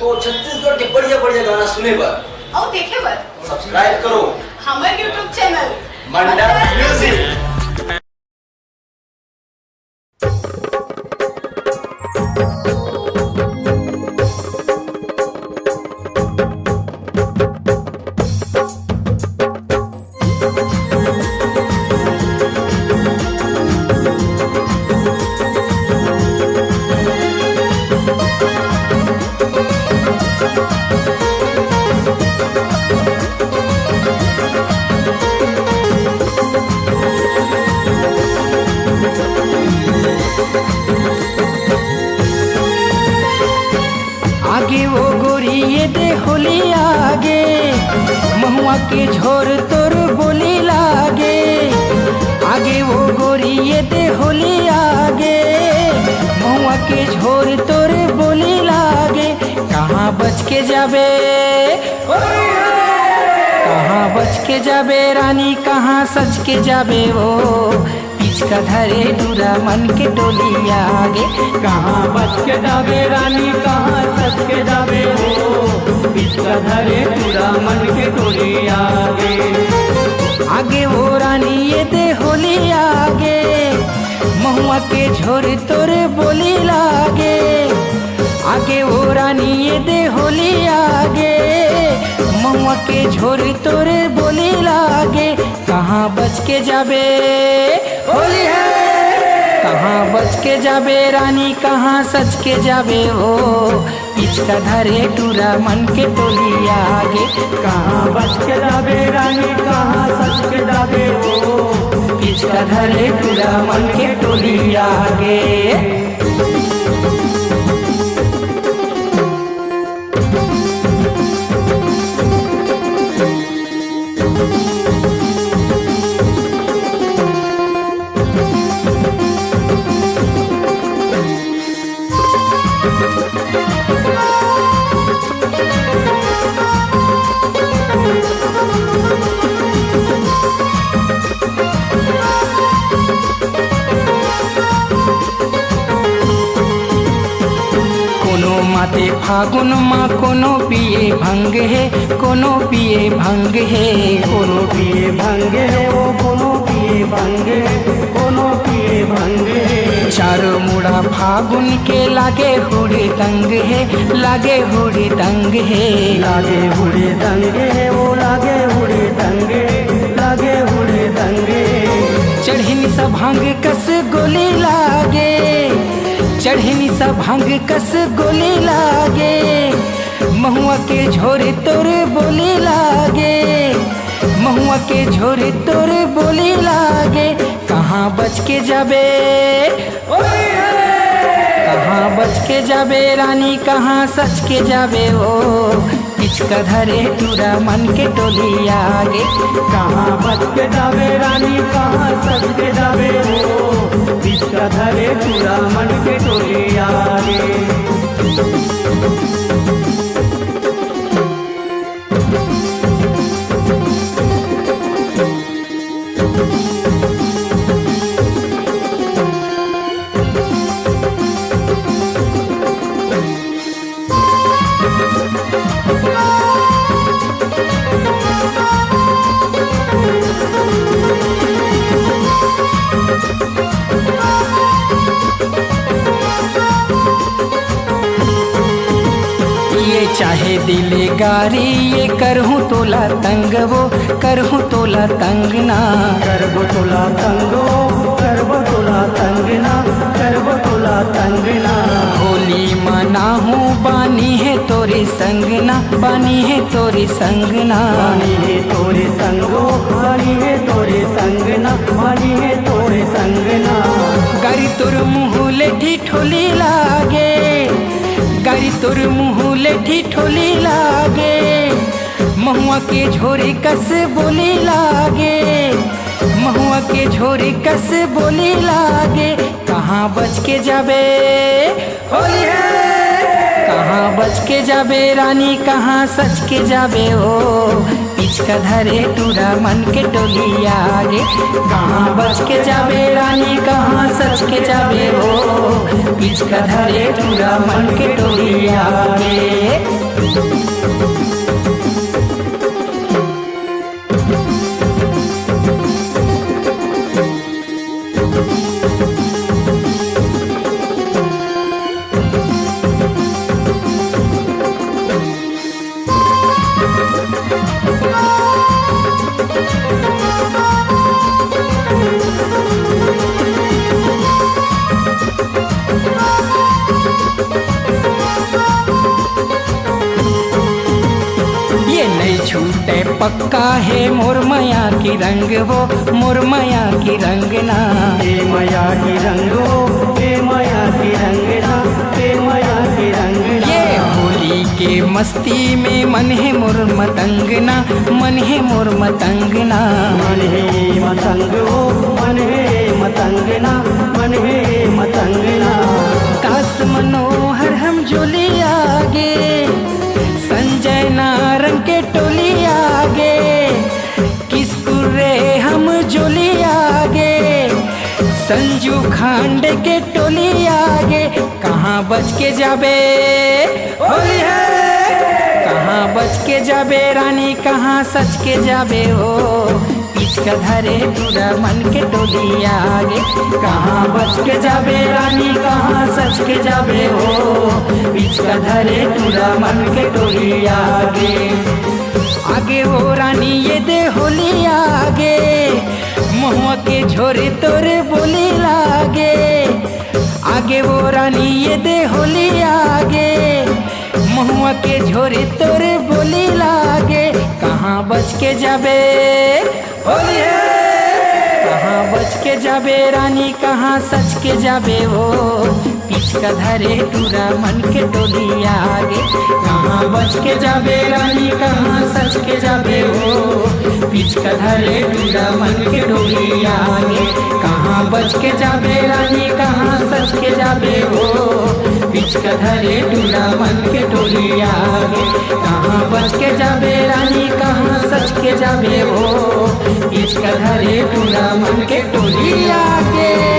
तो छत्तीसगढ़ के बढ़िया बढ़िया गाना सुने बर और देखे बर सब्सक्राइब करो हमारे YouTube चैनल मंडप म्यूजिक। आगे वो गोरी ये दे होली आगे महुआ के झोर तोर बोली लागे। आगे वो गोरी ये दे होली आगे महुआ के झोर तोर बोली लागे। कहाँ बच के जाबे कहाँ बच के जाबे रानी कहाँ सच के जाबे वो पिचका धरे डूरा मन के टोली आगे। कहाँ बच के जाबे रानी कहाँ सच के जाबे हो पिचका धरे पूरा मन के टोली आगे। आगे वो रानी ये दे होली आगे महुआ के झोर तोरे बोली लागे। आगे वो रानी ये दे होली आगे महुआ के झोर तोरे बोली लागे। कहाँ बच के जाबे होली है कहाँ बच के जाबे रानी कहाँ सच के जाबे हो पिचका धरे टूरा मन के टोली आगे। कहाँ बच के जाबे रानी कहाँ सच के जाबे हो पिचका धरे टूरा मन के टोली आगे। माते फागुन माँ कोनो पिए भंग है कोनो पिए भंग है कोनो पिए भंग है वो कोनो पिए भंग है कोनो पिए भंग है। चारों मुड़ा फागुन के लागे हुड़े दंग है लागे हुड़े दंग है लागे हुड़े दंग है वो लागे हुड़े दंग लागे हुड़े दंग। चढ़नी सा भांग कस गोली लागे चढ़नी सा भांग कस गोली लागे। महुआ के झोरे तोरे बोली लागे महुआ के झोरे तोरे बोली लागे। कहाँ बच के जाबे कहाँ बच के जाबे रानी कहाँ सच के जाबे हो पिचका धरे टूरा मन के टोली आगे। कहाँ बच के जाबे रानी कहाँ सच के जाबे हो पिचका धरे पूरा मन के टोली आगे। चाहे दिले गारी ये करहूँ तोला तंग वो करहूँ तोला तंग ना करबो तोला तंगो करबो तोला तंग ना करबो तोला तंग ना। होली मनाहूँ बानी है तोरे संग ना बानी है तोरे संग ना बानी है तोरे संगो बानी है तोरे संग ना बानी है तोरे संग ना। गारी तोर मुँह लेठी ठोली लागे गारी तोर मुँह लेठी ठोली लागे। महुआ के झोरे कस बोली लागे महुआ के झोरे कस बोली लागे। कहाँ बच के जाबे होली है कहाँ बच के जाबे रानी कहाँ सच के जाबे हो पिचका धरे टूरा मन के टोली आगे। कहाँ बच के जाबे रानी कहाँ सच के जाबे हो पिचका धरे पूरा मन के टोली आगे। ये नहीं छूटे पक्का है मोर माया की रंग वो, मोर माया की रंग ना। हे माया की रंग हो, हे माया की रंग ना, हे माया की रंग ना। ये होली के मस्ती में मन है मोर मतंग ना, मन है मोर मतंग ना। मन है मतंग हो, मन है मतंग ना, मन है मतंग ना। काश मनोहर हम जोली आगे, संजय नारंग के टोली आगे, किसकुरे हम जोली आगे, संजू खांडे के टोली आगे। कहाँ बच के जाबे होली है, कहाँ बच के जाबे रानी, कहाँ सच के जाबे हो। पिचका धरे पूरा मन के टोली आगे, कहाँ बच के जाबे रानी, कहाँ सच के जाबे हो। पिचका धरे पूरा मन के टोली आगे। आगे हो रानी ये दे होली आगे, महुआ के झोरे तोरे बोली लागे। आगे वो रानी ये दे होली आगे, महुआ के झोरे तोरे बोली लागे। कहाँ बच के जाबे होली है, कहाँ बच के जाबे रानी, कहाँ सच के जाबे हो। पिचका धरे पूरा मन के टोली आगे, कहाँ बच के जाबे रानी, कहाँ सच के जाबे हो। पिचका धरे पूरा मन के टोली आगे, कहाँ बच के जाबे रानी, कहाँ सच के जाबे हो। पिचका धरे पूरा मन के टोली आगे, कहाँ बच के जाबे रानी, कहाँ सच के जाबे हो। पिचका धरे पूरा मन के टोली आगे।